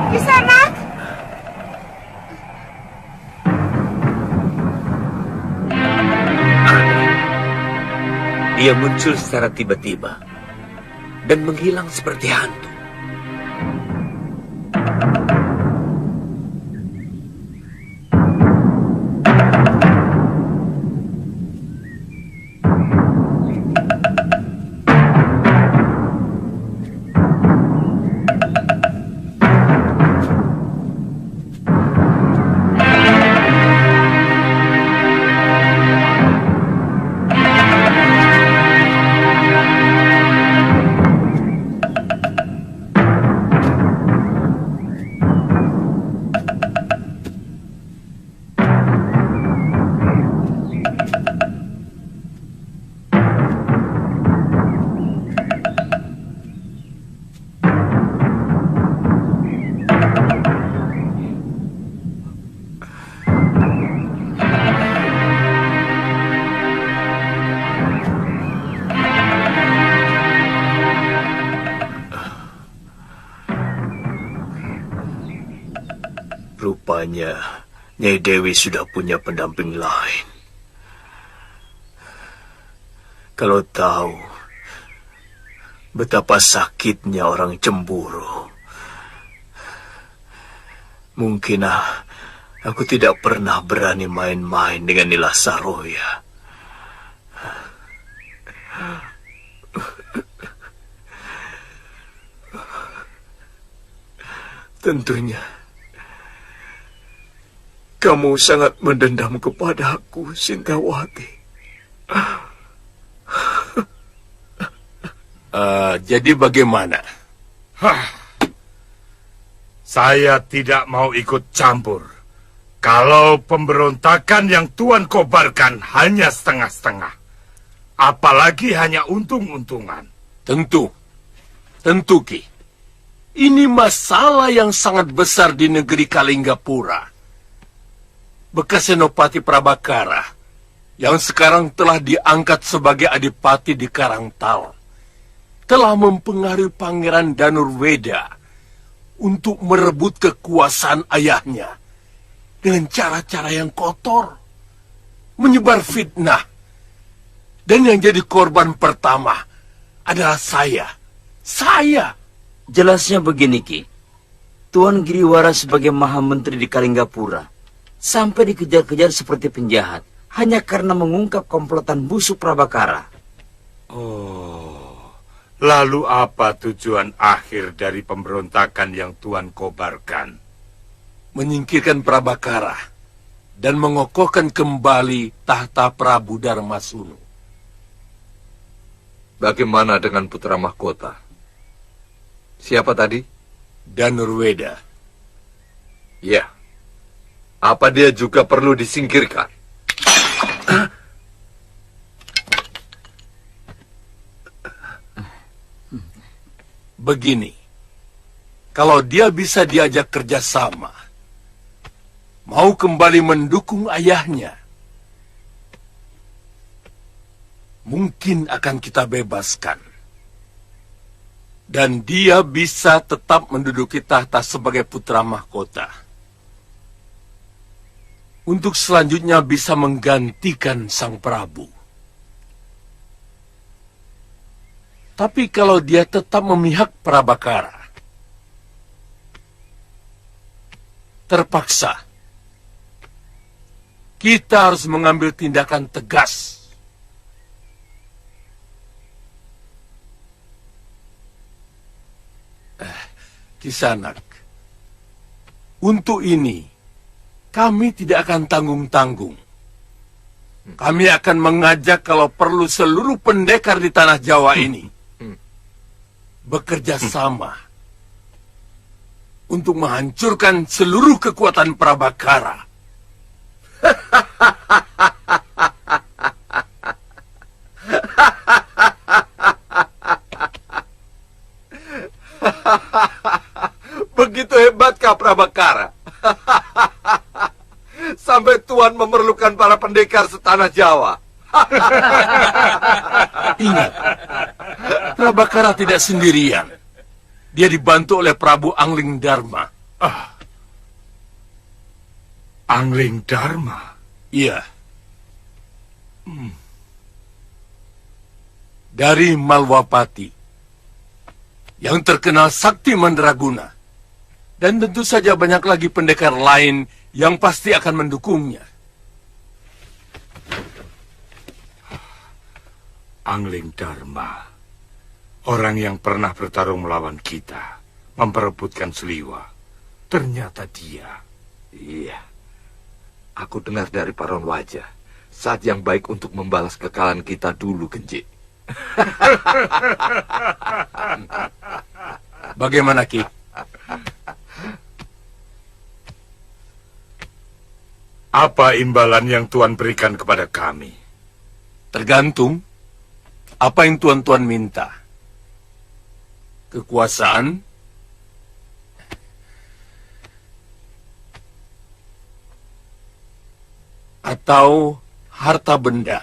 Kisanak! Dia muncul secara tiba-tiba dan menghilang seperti hantu. Rupanya Nyai Dewi sudah punya pendamping lain. Kalau tahu betapa sakitnya orang cemburu, mungkin aku tidak pernah berani main-main dengan Nila Saroya. Tentunya kamu sangat mendendam kepadaku, Sintawati. Jadi bagaimana? Saya tidak mau ikut campur. Kalau pemberontakan yang Tuan kobarkan hanya setengah-setengah. Apalagi hanya untung-untungan. Tentu Ki. Ini masalah yang sangat besar di negeri Kalinggapura. Bekas Senopati Prabakara yang sekarang telah diangkat sebagai adipati di Karangtal telah mempengaruhi Pangeran Danurweda untuk merebut kekuasaan ayahnya dengan cara-cara yang kotor, menyebar fitnah, dan yang jadi korban pertama adalah saya. Jelasnya begini, Ki. Tuan Giriwara sebagai Maha Menteri di Kalinggapura sampai dikejar-kejar seperti penjahat hanya karena mengungkap komplotan busuk Prabakara. Oh, lalu apa tujuan akhir dari pemberontakan yang Tuan kobarkan? Menyingkirkan Prabakara dan mengokohkan kembali tahta Prabu Darmasunu. Bagaimana dengan putra mahkota? Siapa tadi? Danurweda. Ya. Apa dia juga perlu disingkirkan? Begini, kalau dia bisa diajak kerjasama, mau kembali mendukung ayahnya, mungkin akan kita bebaskan. Dan dia bisa tetap menduduki tahta sebagai putra mahkota. Untuk selanjutnya bisa menggantikan sang Prabu. Tapi kalau dia tetap memihak Prabakara, terpaksa kita harus mengambil tindakan tegas. Kisanak, untuk ini kami tidak akan tanggung-tanggung. Kami akan mengajak kalau perlu seluruh pendekar di tanah Jawa ini bekerja sama untuk menghancurkan seluruh kekuatan Prabakara. Begitu hebatkah Prabakara? Sampai Tuan memerlukan para pendekar setanah Jawa. Ingat, Prabakara tidak sendirian. Dia dibantu oleh Prabu Angling Dharma. Angling Dharma? Iya. Dari Malwapati, yang terkenal sakti mandraguna. Dan tentu saja banyak lagi pendekar lain yang pasti akan mendukungnya. Angling Dharma, orang yang pernah bertarung melawan kita, memperebutkan Seliwa. Ternyata dia. Iya. Aku dengar dari Paron Wajah, saat yang baik untuk membalas kekalahan kita dulu, Genji. Bagaimana, Ki? Apa imbalan yang Tuan berikan kepada kami? Tergantung apa yang Tuan-Tuan minta. Kekuasaan, atau harta benda.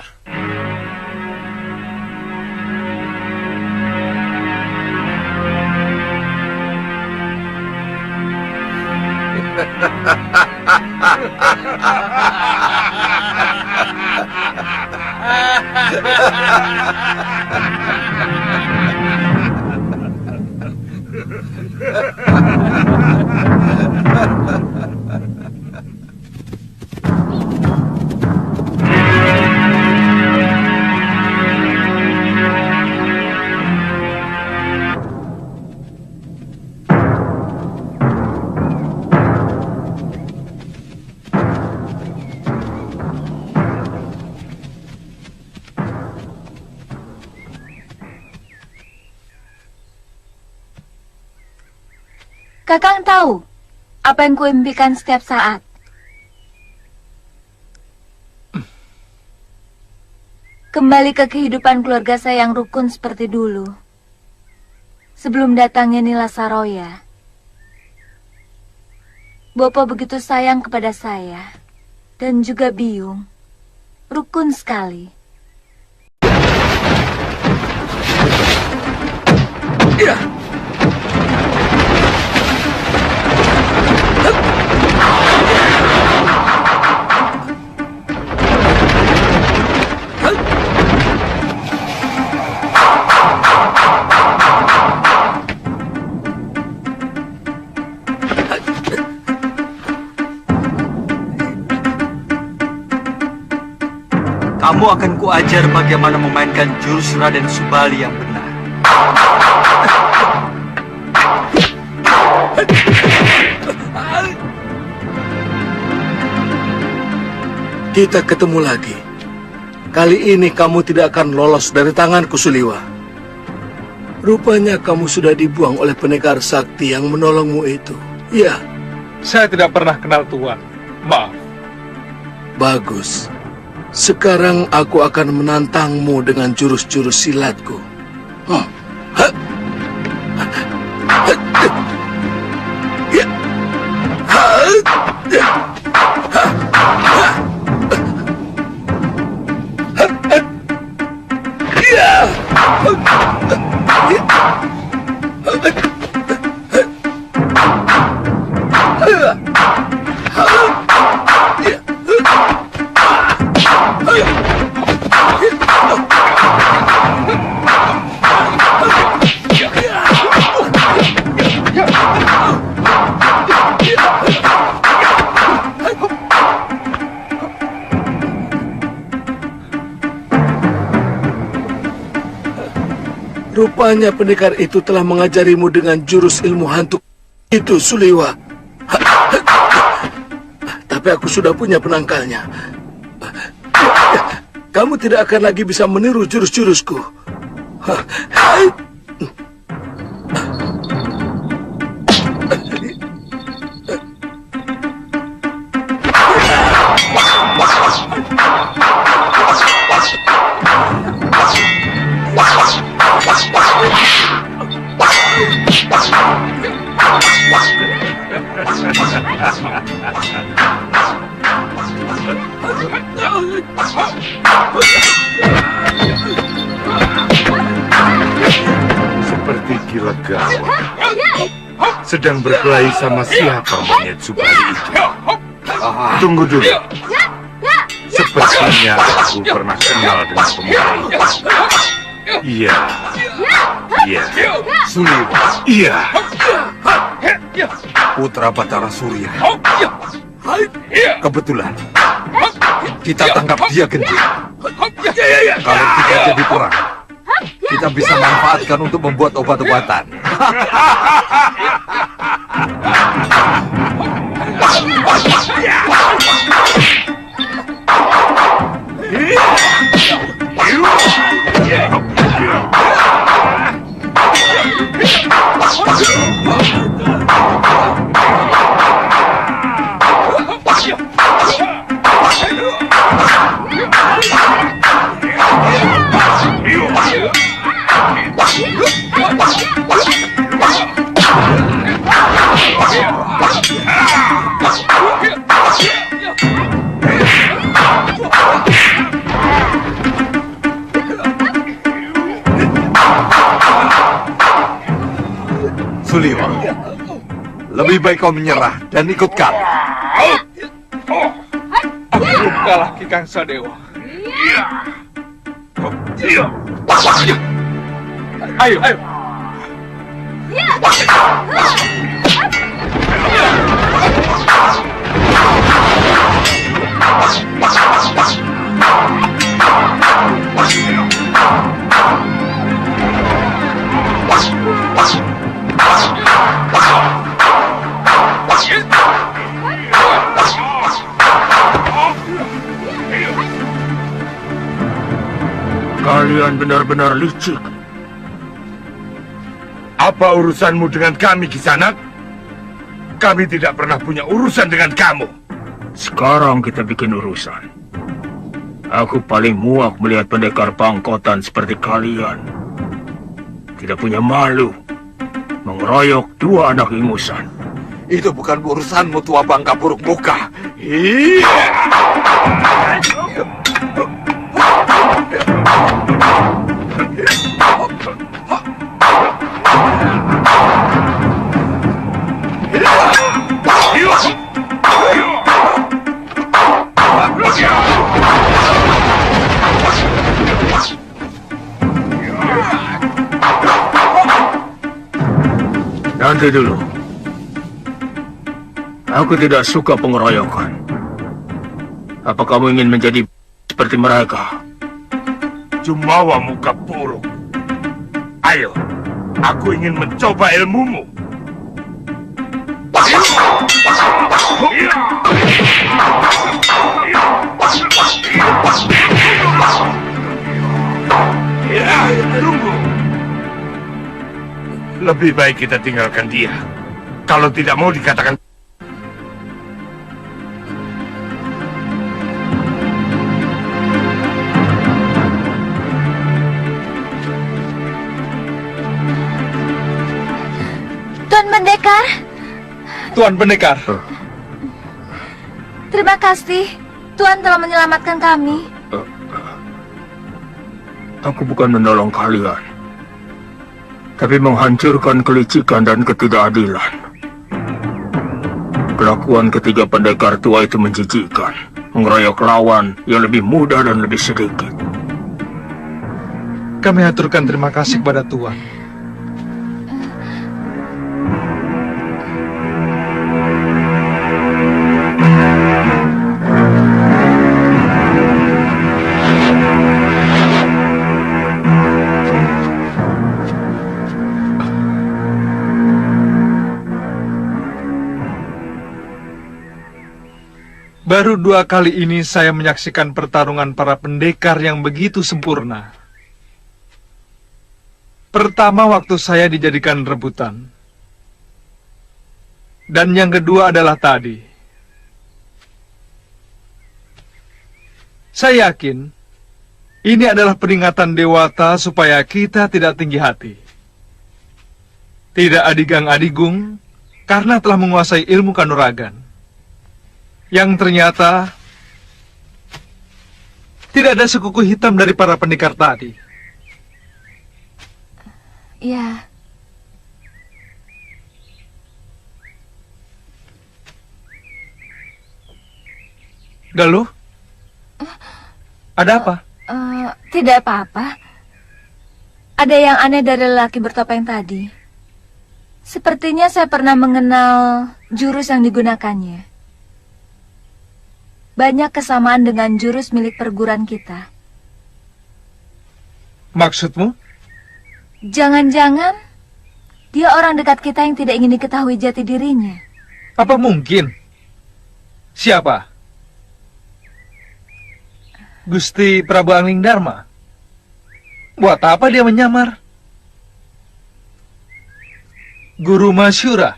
Kakang tahu apa yang kuimpikan setiap saat. Kembali ke kehidupan keluarga saya yang rukun seperti dulu. Sebelum datangnya Nila Saroya. Bopo begitu sayang kepada saya. Dan juga Biung. Rukun sekali. Ya. Kamu akan kuajar bagaimana memainkan jurus Raden Subali yang benar. Kita ketemu lagi. Kali ini kamu tidak akan lolos dari tanganku, Suliwa. Rupanya kamu sudah dibuang oleh pendekar sakti yang menolongmu itu. Ya. Saya tidak pernah kenal Tuan. Maaf. Bagus. Sekarang aku akan menantangmu dengan jurus-jurus silatku. Rupanya pendekar itu telah mengajarimu dengan jurus ilmu hantu itu, Suliwa. Tapi aku sudah punya penangkalnya. Kamu tidak akan lagi bisa meniru jurus-jurusku. sedang berkelahi sama siapa monyet Subali itu? Tunggu dulu. Sepertinya aku pernah kenal dengan pemuda itu. Iya. Suliwa. Iya. Putra Batara Surya. Kebetulan kita tangkap dia, Genji. Kalau kita jadi perang, kita bisa manfaatkan untuk membuat obat-obatan. Suliwa, lebih baik kau menyerah dan ikut kami. Aku belum kalah, Ki Kangsa Dewa. Ayo. Kalian benar-benar licik. Apa urusanmu dengan kami, Kisanak? Kami tidak pernah punya urusan dengan kamu. Sekarang kita bikin urusan. Aku paling muak melihat pendekar pangkotan seperti kalian. Tidak punya malu. Mengeroyok dua anak ingusan. Itu bukan urusanmu, tua bangka buruk muka. Nanti dulu. Aku tidak suka pengeroyokan. Apa kamu ingin menjadi seperti mereka? Jumawa muka buruk. Ayo, aku ingin mencoba ilmumu. Tunggu. Lebih baik kita tinggalkan dia. Kalau tidak mau dikatakan. Tuan Pendekar. Tuan Pendekar. Terima kasih. Tuan telah menyelamatkan kami. Aku bukan menolong kalian, tapi menghancurkan kelicikan dan ketidakadilan. Kelakuan ketiga pendekar tua itu menjijikkan, mengeroyok lawan yang lebih muda dan lebih sedikit. Kami aturkan terima kasih kepada Tuan. Baru 2 kali ini saya menyaksikan pertarungan para pendekar yang begitu sempurna. Pertama waktu saya dijadikan rebutan. Dan yang kedua adalah tadi. Saya yakin ini adalah peringatan Dewata supaya kita tidak tinggi hati. Tidak adigang-adigung karena telah menguasai ilmu kanuragan. Yang ternyata tidak ada sekuku hitam dari para pendekar tadi. Ya. Galuh? Ada apa? Tidak apa-apa. Ada yang aneh dari lelaki bertopeng tadi. Sepertinya saya pernah mengenal jurus yang digunakannya. Banyak kesamaan dengan jurus milik perguruan kita. Maksudmu? Jangan-jangan dia orang dekat kita yang tidak ingin diketahui jati dirinya. Apa mungkin? Siapa? Gusti Prabu Angling Dharma? Buat apa dia menyamar? Guru Masyura?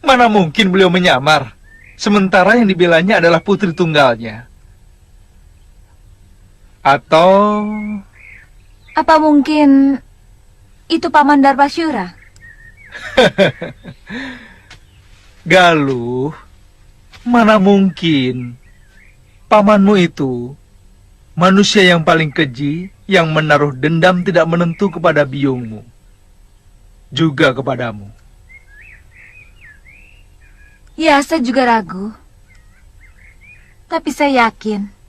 Mana mungkin beliau menyamar, sementara yang dibelanya adalah putri tunggalnya. Atau... Apa mungkin itu Paman Darmasyura? Galuh, mana mungkin pamanmu itu manusia yang paling keji yang menaruh dendam tidak menentu kepada biungmu, juga kepadamu. Ya, saya juga ragu. Tapi saya yakin.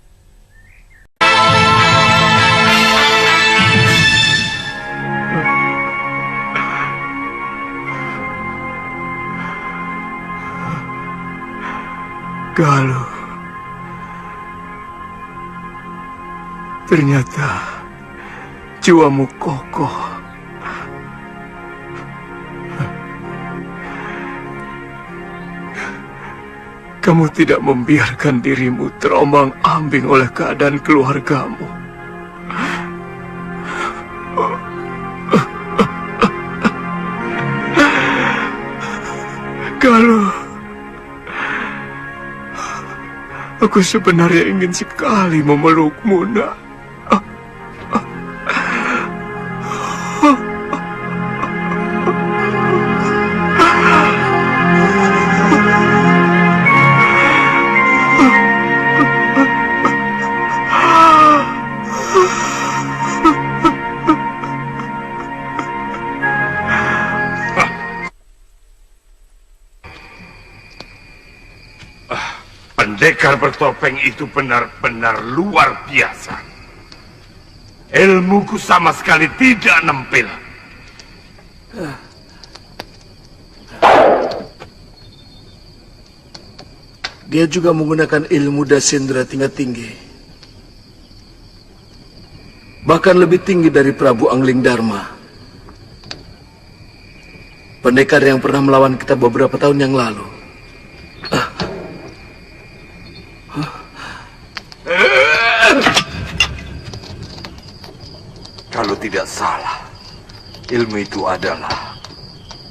Galuh, ternyata jiwamu kokoh. Kamu tidak membiarkan dirimu terombang-ambing oleh keadaan keluargamu. Galuh, aku sebenarnya ingin sekali memelukmu, nak. Pendekar bertopeng itu benar-benar luar biasa. Ilmuku sama sekali tidak nempel. Dia juga menggunakan ilmu Dasendra tingkat tinggi. Bahkan lebih tinggi dari Prabu Angling Dharma. Pendekar yang pernah melawan kita beberapa tahun yang lalu. Kalau tidak salah, ilmu itu adalah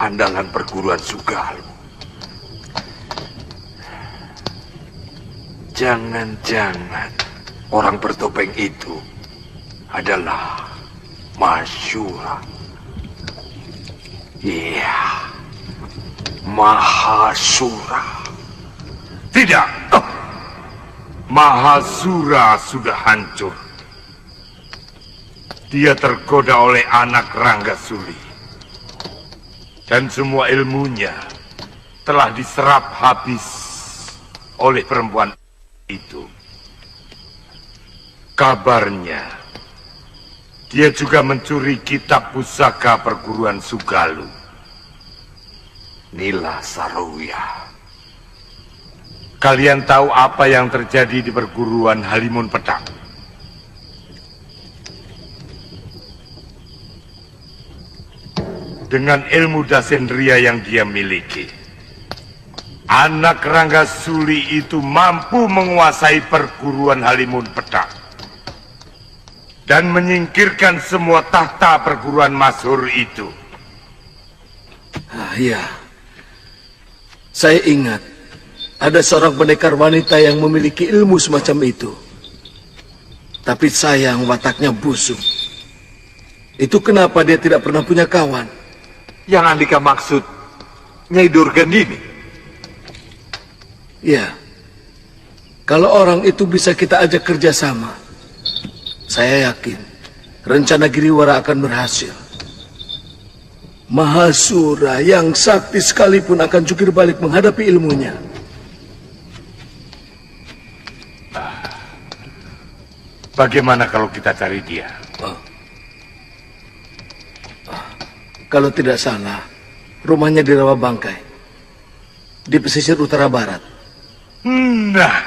andalan perguruan Sugalu. Jangan-jangan orang bertopeng itu adalah Masyura. Iya, Mahasura. Tidak. Mahasura sudah hancur. Dia tergoda oleh anak Ranggasuli. Dan semua ilmunya telah diserap habis oleh perempuan itu. Kabarnya, dia juga mencuri kitab pusaka perguruan Sugalu. Nila Saroya. Kalian tahu apa yang terjadi di perguruan Halimun Pedang? Dengan ilmu Dasendria yang dia miliki, anak Ranggasuli itu mampu menguasai perguruan Halimun Pedang dan menyingkirkan semua tahta perguruan masyhur itu. Iya, saya ingat ada seorang pendekar wanita yang memiliki ilmu semacam itu. Tapi sayang wataknya busuk. Itu kenapa dia tidak pernah punya kawan. Yang Andika maksud Nyai Durgandini. Ya, kalau orang itu bisa kita ajak kerjasama, saya yakin rencana Giriwara akan berhasil. Mahasura yang sakti sekalipun akan jungkir balik menghadapi ilmunya. Bagaimana kalau kita cari dia? Kalau tidak salah, rumahnya di Rawa Bangkai, di pesisir utara barat. Nah,